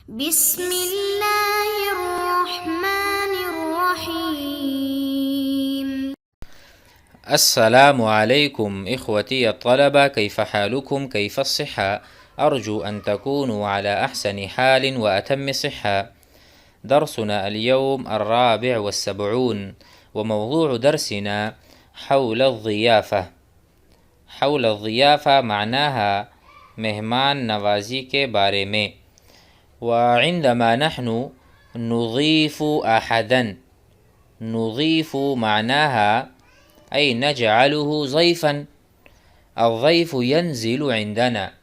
بسم الله الرحمن الرحيم. السلام عليكم إخوتي الطلبة، كيف حالكم؟ كيف الصحة؟ أرجو أن تكونوا على أحسن حال وأتم صحة. درسنا اليوم 74، وموضوع درسنا حول الضيافة. حول الضيافة معناها مهمان نوازی کے بارے میں. وعندما نحن نضيف أحدا، نضيف معناها أي نجعله ضيفا. الضيف ينزل عندنا.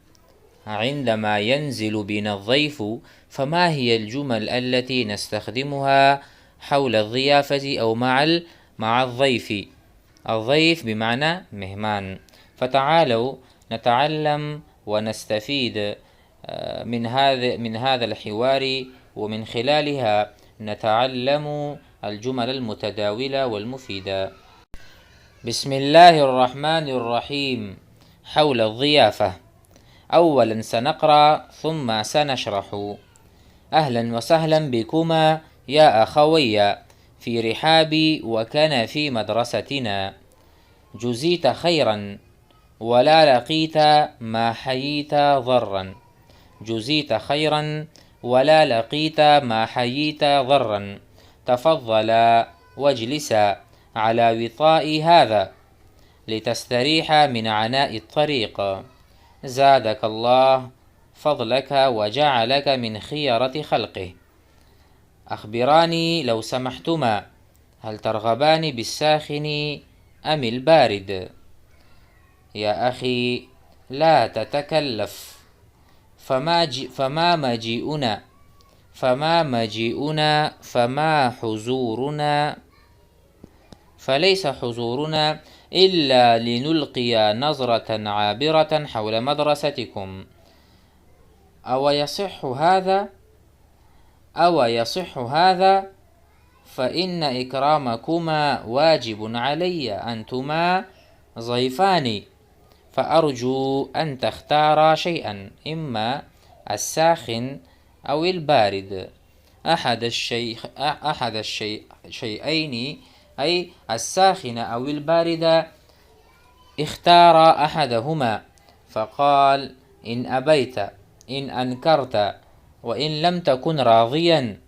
عندما ينزل بنا الضيف، فما هي الجمل التي نستخدمها حول الضيافة أو مع الضيف؟ الضيف بمعنى مهمان. فتعالوا نتعلم ونستفيد من هذا الحوار، ومن خلالها نتعلم الجمل المتداولة والمفيدة. بسم الله الرحمن الرحيم. حول الضيافة. أولا سنقرأ ثم سنشرح. أهلا وسهلا بكما يا أخوي في رحاب وكنف مدرستنا. جزيت خيرا ولا لقيت ما حييت ضرا. جزيت خيرا ولا لقيت ما حييت ضرا. تفضلا واجلسا على وطاء هذا لتستريح من عناء الطريق. زادك الله فضلك وجعلك من خيرة خلقه. أخبراني لو سمحتما، هل ترغبان بالساخن أم البارد؟ يا أخي لا تتكلف، فما مجيئنا فما حضورنا، فليس حضورنا إلا لنلقي نظرة عابرة حول مدرستكم. أو يصح هذا فإن إكرامكما واجب علي، أنتما ضيفان، فأرجو أن تختارا شيئا، إما الساخن أو البارد. أحد الشيئين، أي الساخن أو البارد، اختار أحدهما، فقال: إن أبيت، إن أنكرت، وإن لم تكن راضيا،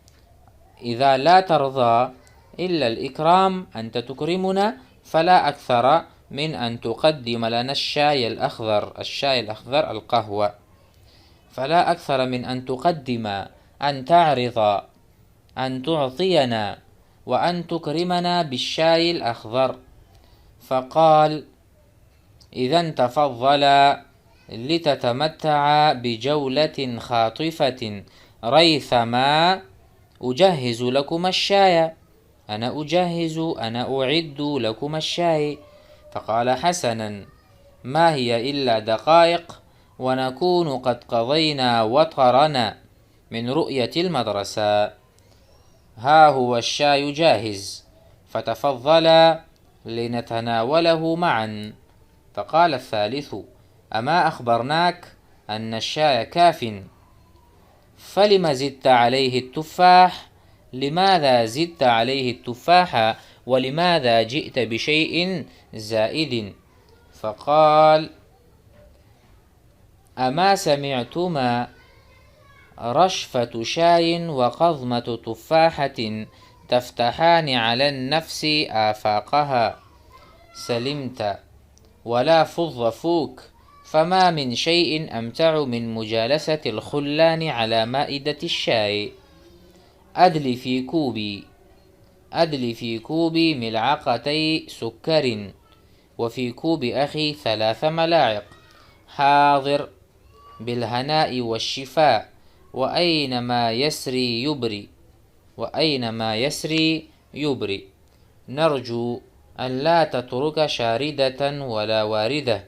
إذا لا ترضى إلا الإكرام، أنت تكرمنا، فلا أكثر من أن تقدم لنا الشاي الأخضر القهوة، فلا أكثر من أن تقدم، أن تعرض، أن تعطينا، وأن تكرمنا بالشاي الأخضر. فقال: إذا تفضل لتتمتع بجولة خاطفة، ريثما أجهز لكم الشاي. أنا أعد لكم الشاي. فقال: حسنا، ما هي إلا دقائق ونكون قد قضينا وطرنا من رؤية المدرسة. ها هو الشاي جاهز، فتفضلا لنتناوله معا. فقال الثالث: أما أخبرناك أن الشاي كاف، فلم زدت عليه التفاح؟ لماذا زدت عليه التفاح، ولماذا جئت بشيء زائد؟ فقال: أما سمعتما رشفة شاي وقضمة تفاحة تفتحان على النفس آفاقها؟ سلمت، ولا فض فوك، فما من شيء أمتع من مجالسة الخلان على مائدة الشاي. أدل في كوبي ملعقتي سكر، وفي كوب أخي 3 ملاعق. حاضر، بالهناء والشفاء، وأينما يسري يبري. نرجو أن لا تترك شاردة ولا واردة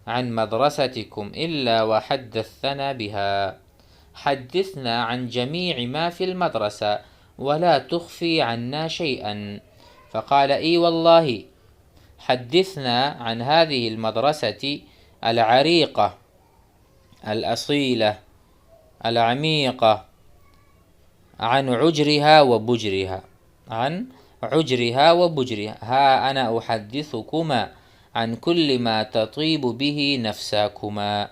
عن مدرستكم إلا وحدثنا بها. حدثنا عن جميع ما في المدرسة ولا تخفي عنا شيئا. فقال: إي والله، حدثنا عن هذه المدرسة العريقة الأصيلة العميقة عن عجرها وبجرها، عن عجرها وبجرها. ها أنا أحدثكما عن كل ما تطيب به نفساكما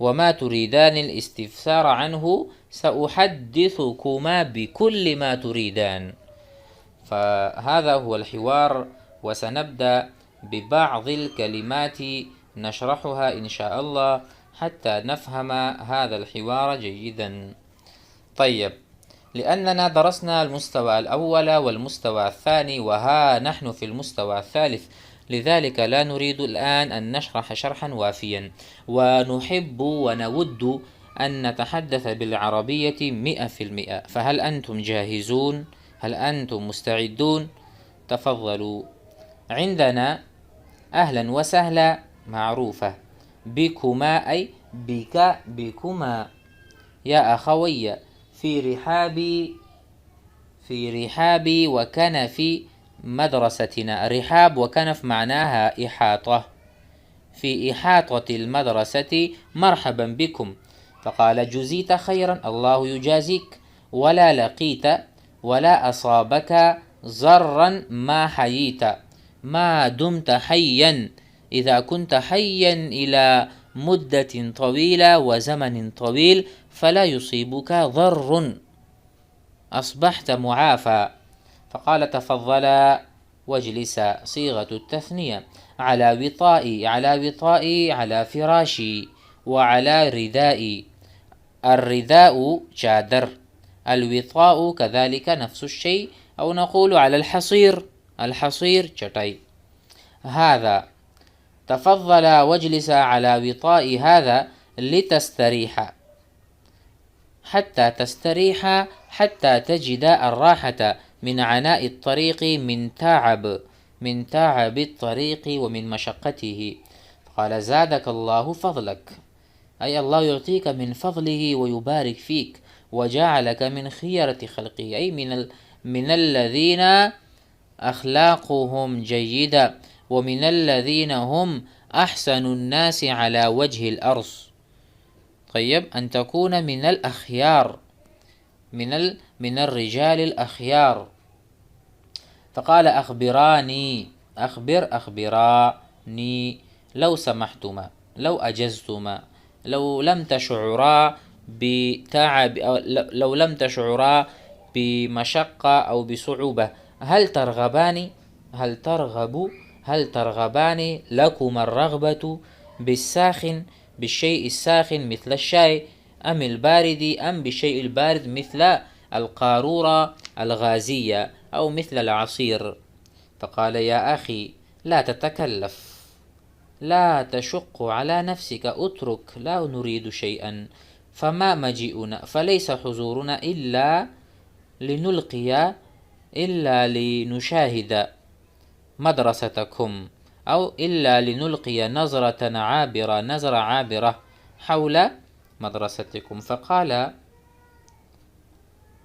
وما تريدان الاستفسار عنه سأحدثكما بكل ما تريدان. فهذا هو الحوار، وسنبدأ ببعض الكلمات نشرحها إن شاء الله حتى نفهم هذا الحوار جيدا. طيب، لأننا درسنا المستوى الأول والمستوى الثاني، وها نحن في المستوى الثالث، لذلك لا نريد الآن أن نشرح شرحا وافيا، ونحب ونود أن نتحدث بالعربية 100%. فهل أنتم جاهزون؟ هل أنتم مستعدون؟ تفضلوا. عندنا أهلا وسهلا معروفة، بكما أي بك، بكما يا أخوي في رحاب وكنف مدرستنا. رحاب وكنف معناها إحاطة. في إحاطة المدرسة مرحبا بكم. فقال جزيت خيرا، الله يجازيك، ولا لقيت ولا أصابك ضرا ما حييت، ما دمت حيا. إذا كنت حيا إلى مدة طويلة وزمن طويل فلا يصيبك ضر، أصبحت معافى. فقال تفضلا واجلسا، صيغة التثنية، على وطائي، على وطائي، على فراشي، وعلى ردائي. الرداء جادر، الوطاء كذلك نفس الشيء، أو نقول على الحصير، الحصير چٹائی. هذا تفضل واجلس على وطاء هذا لتستريح، حتى تستريح، حتى تجد الراحة من عناء الطريق، من تعب الطريق ومن مشقته. قال زادك الله فضلك، أي الله يعطيك من فضله ويبارك فيك، وجعلك من خيرة خلقه، أي من الذين أخلاقهم جيدة، ومن الذين هم أحسن الناس على وجه الأرض. طيب، أن تكون من الأخيار، من الرجال الأخيار. فقال أخبراني، أخبراني، لو سمحتما، لو أجزتما، لو لم تشعرا بتعب، لو لم تشعرا بمشقة أو بصعوبة، هل ترغبان لكما الرغبة بالساخن، بالشيء الساخن مثل الشاي، أم البارد، أم بالشيء البارد مثل القارورة الغازية أو مثل العصير. فقال يا أخي لا تتكلف، لا تشق على نفسك، اترك، لا نريد شيئا. فما مجيئنا، فليس حضورنا إلا لنلقي، إلا لنشاهد مدرستكم، أو إلا لنلقي نظرة عابرة حول مدرستكم. فقال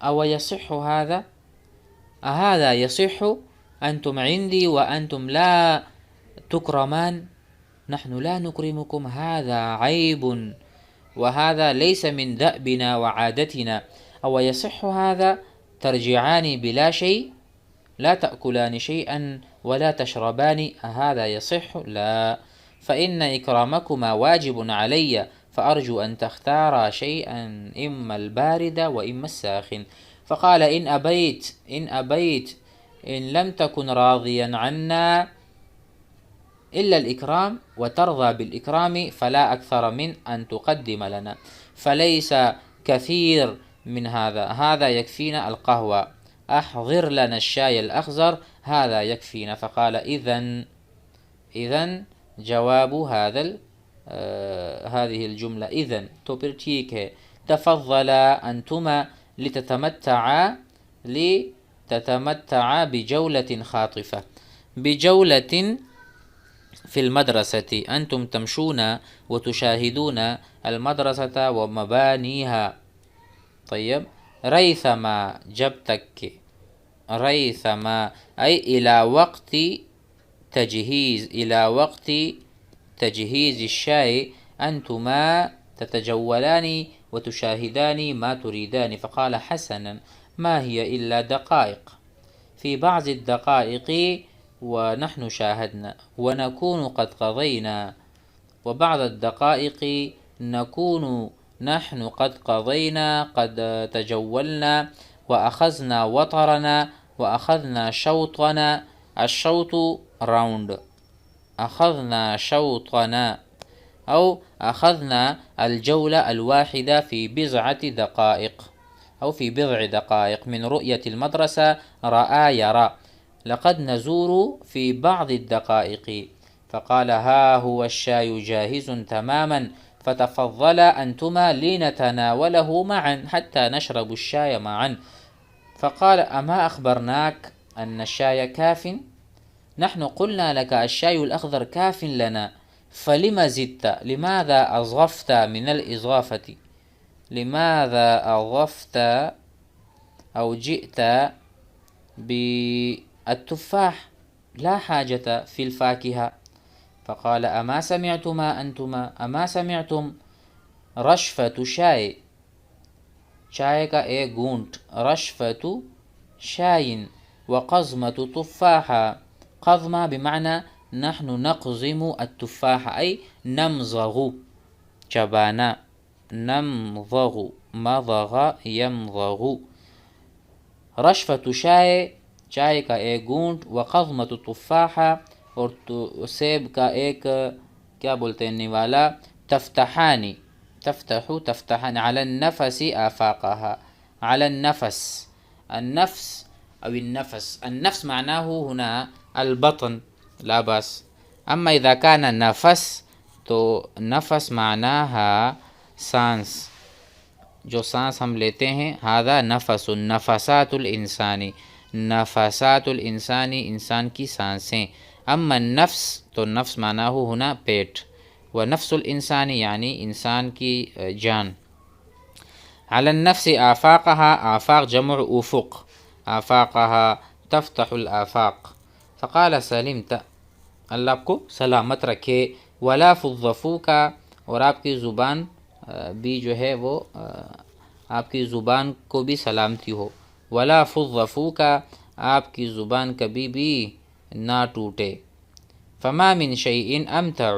أو يصح هذا؟ أهذا يصح؟ أنتم عندي وأنتم لا تكرمان، نحن لا نكرمكم، هذا عيب، وهذا ليس من دأبنا وعادتنا. أو يصح هذا؟ ترجعان بلا شيء، لا تأكلان شيئا ولا تشربان، هذا يصح؟ لا، فإن إكرامكما واجب علي، فأرجو أن تختارا شيئا، إما البارد وإما الساخن. فقال إن أبيت، إن لم تكن راضيا عنا إلا الإكرام وترضى بالإكرام فلا أكثر من أن تقدم لنا، فليس كثير من هذا يكفينا، القهوة، أحضر لنا الشاي الأخضر، هذا يكفينا. فقال إذن جواب هذه الجملة إذن توبرتيك، تفضل أنتما لتتمتع بجولة خاطفة، بجولة في المدرسة، أنتم تمشون وتشاهدون المدرسة ومبانيها. طيب، ريثما جبتك، ريثما أي إلى وقت تجهيز الشاي أنتما تتجولان وتشاهدان ما تريدان. فقال حسنا، ما هي إلا دقائق، في بعض الدقائق ونحن شاهدنا ونكون قد قضينا، وبعض الدقائق نكون نحن قد قضينا قد تجولنا وأخذنا وطرنا وأخذنا شوطنا. الشوط راوند، أخذنا شوطنا أو أخذنا الجولة الواحدة في بضعة دقائق أو في بضع دقائق من رؤية المدرسة رأى يرى. لقد نزور في بعض الدقائق. فقال ها هو الشاي جاهز تماما، فتفضلا أنتما لنتناوله معا حتى نشرب الشاي معا. فقال أما أخبرناك أن الشاي كاف؟ نحن قلنا لك الشاي الأخضر كاف لنا، فلما زدت؟ لماذا أضفت من الإضافة؟ لماذا أضفت أو جئت بالتفاح؟ لا حاجة في الفاكهة. فقال أما سمعتما أنتما، أما سمعتم رشفة شاي، چائے کا ایک گونٹ، رشفة شاي وقزمة تفاحة. قضمة بمعنى نحن نقزم التفاح أي نمضغ، چبانا، نمضغ، مضغ يمضغ. رشفة شاي، چائے کا ایک گونٹ، وقضمة تفاحة، اور سیب کا ایک کیا بولتے ہیں نوالا، تفتحانی، تفتح تفتحان على النفس آفاقها، على النفس، النفس أو النفس. النفس معناه هنا البطن، لا بأس. أما إذا كان نفس تو نفس معناها سانس، جو سانس ہم لیتے ہیں، هذا نفس، نفسات الانسانی، نفسات الانسانی انسان کی سانسیں. اما النفس تو نفس معناہ ہونا پیٹ، ونفس الانسانی یعنی انسان کی جان. على النفس آفاقها، آفاق جمع افق، آفاقها تفتح الآفاق. فقال سلمت، اللہ آپ کو سلامت رکھے. ولا فضفوک، اور آپ کی زبان بھی جو ہے وہ آپ کی زبان کو بھی سلامتی ہو. ولا فضفوک، آپ کی زبان کبھی بھی نہ ٹوٹے. فما من شیء امتع،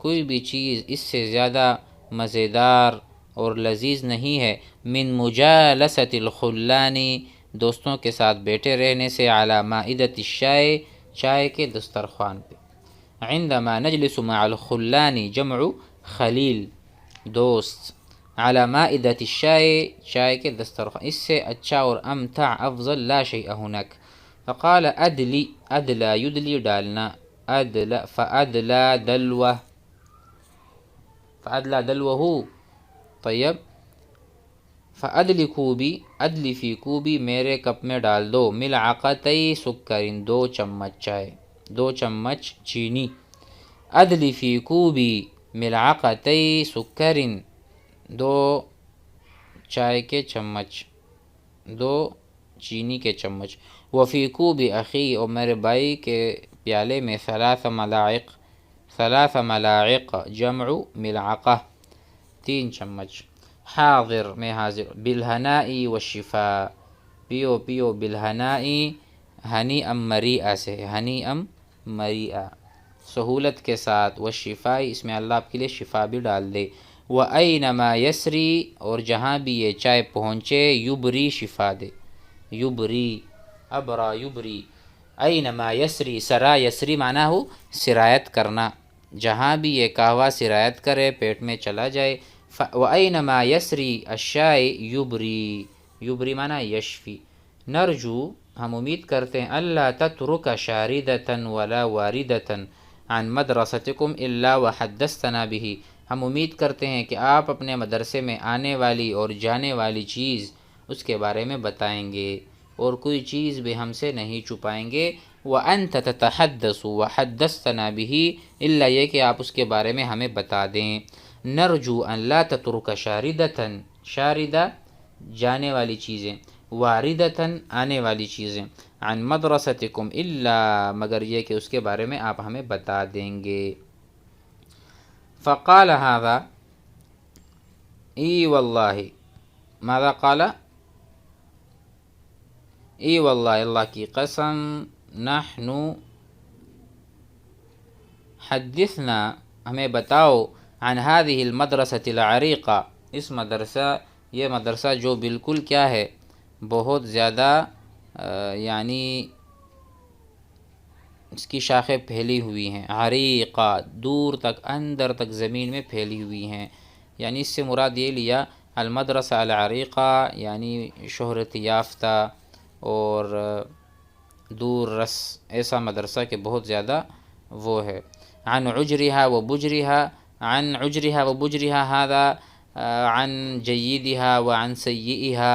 کوئی بھی چیز اس سے زیادہ مزیدار اور لذیذ نہیں ہے، من مجالست الخلانی، دوستوں کے ساتھ بیٹھے رہنے سے، علی مائدۃ الشائی، چائے کے دسترخوان پہ. عندما نجلس مع الخلانی جمع خلیل، دوست. علی مائدۃ الشائی، چائے کے دسترخوان، اس سے اچھا اور امتع افضل لا شیء ہناک. فقال ادلی، ادلا یدلی ڈالنا، ادلا فادلا دلوہ، فادلا دلوہ. طیب فادلی کوبی، ادلی فی کوبی، میرے کپ میں ڈال دو، ملعقتئی سکرین، 2 چمچ چائے، 2 چمچ چینی. ادلی فی کوبی ملعقتئی سکرین، 2 چائے کے چمچ، 2 چینی کے چمچ. وفی کوبی اخی، اور میرے بھائی کے پیالے میں، 3 ملاعق، 3 ملاعق جمع ملعقہ، 3 چمچ. حاضر، میں حاضر. بالہنائی والشفاء، پیو پیو، بالہنائی ہنی ام مریئہ سے، ہنی ام مریئہ سہولت کے ساتھ، والشفاء اس میں اللہ آپ کے لیے شفا بھی ڈال دے. وَأَيْنَمَا يَسْرِي، اور جہاں بھی یہ چائے پہنچے، یبری شفا دے، یبری، ابرا یبری. اینما یسری، سرا یسری معنی ہو سرایت کرنا، جہاں بھی یہ قہوہ سرایت کرے پیٹ میں چلا جائے. وَأَيْنَمَا يَسْرِي الشَّاءِ یبری، یبری معنی یشفی. نرجو، ہم امید کرتے ہیں، اللہ تترک شاردۃ ولا واردۃ عن مدرستکم الا وحدثتنا به، ہم امید کرتے ہیں کہ آپ اپنے مدرسے میں آنے والی اور جانے والی چیز اس کے بارے میں بتائیں گے، اور کوئی چیز بھی ہم سے نہیں چھپائیں گے. وَأَنْتَ تَتَحَدَّثُ وَحَدَّثْتَنَا بِهِ، الا یہ کہ آپ اس کے بارے میں ہمیں بتا دیں. نرجو ان لا تترک شاردۃ، شاردہ جانے والی چیزیں، واردۃ آنے والی چیزیں، عن مدرستکم الا مگر یہ کہ اس کے بارے میں آپ ہمیں بتا دیں گے. فقال هذا، ای واللہ، ماذا قال؟ ای واللہ اللہ کی قسم، نحن حدثنا ہمیں بتاؤ، عن هذه المدرسة العریقہ اس مدرسہ، یہ مدرسہ جو بالکل کیا ہے، بہت زیادہ یعنی اس کی شاخیں پھیلی ہوئی ہیں، عریقہ دور تک، اندر تک زمین میں پھیلی ہوئی ہیں، یعنی اس سے مراد یہ لیا المدرسہ العریقہ یعنی شہرت یافتہ اور دور رس ایسا مدرسہ کہ بہت زیادہ وہ ہے۔ عن عجرها وبجرها، عن عجرها وبجرها هذا عن جيدها وعن سيئها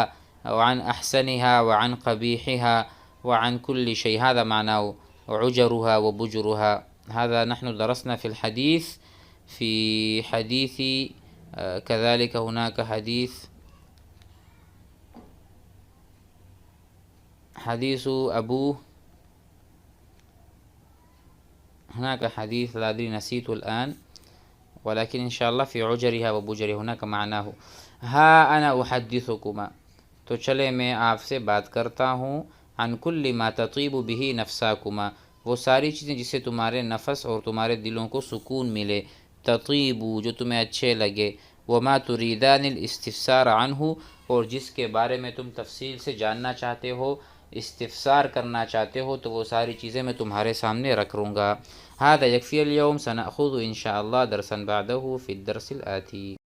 وعن أحسنها وعن قبيحها وعن كل شيء، هذا معناه عجرها وبجرها. هذا نحن درسنا في الحديث، في حديث كذلك هناك حديث أبوه، هناك حديث لا أدري نسيت الآن، ولكن إن شاء الله في عجرها وبجرها هناك معناه. ها أنا أحدثكما، تو چلے میں آپ سے بات کرتا ہوں، عن كل ما تطيب به نفساكما، وہ ساری چیزیں جس سے تمہارے نفس اور تمہارے دلوں کو سکون ملے، تطیب جو تمہیں اچھے لگے، وما تريدان الاستفسار عنه، اور جس کے بارے میں تم تفصیل سے جاننا چاہتے ہو، استفسار کرنا چاہتے ہو، تو وہ ساری چیزیں میں تمہارے سامنے رکھ لوں گا۔ هذا يكفي اليوم، سنأخذ إن شاء الله درسا بعده في الدرس الآتي.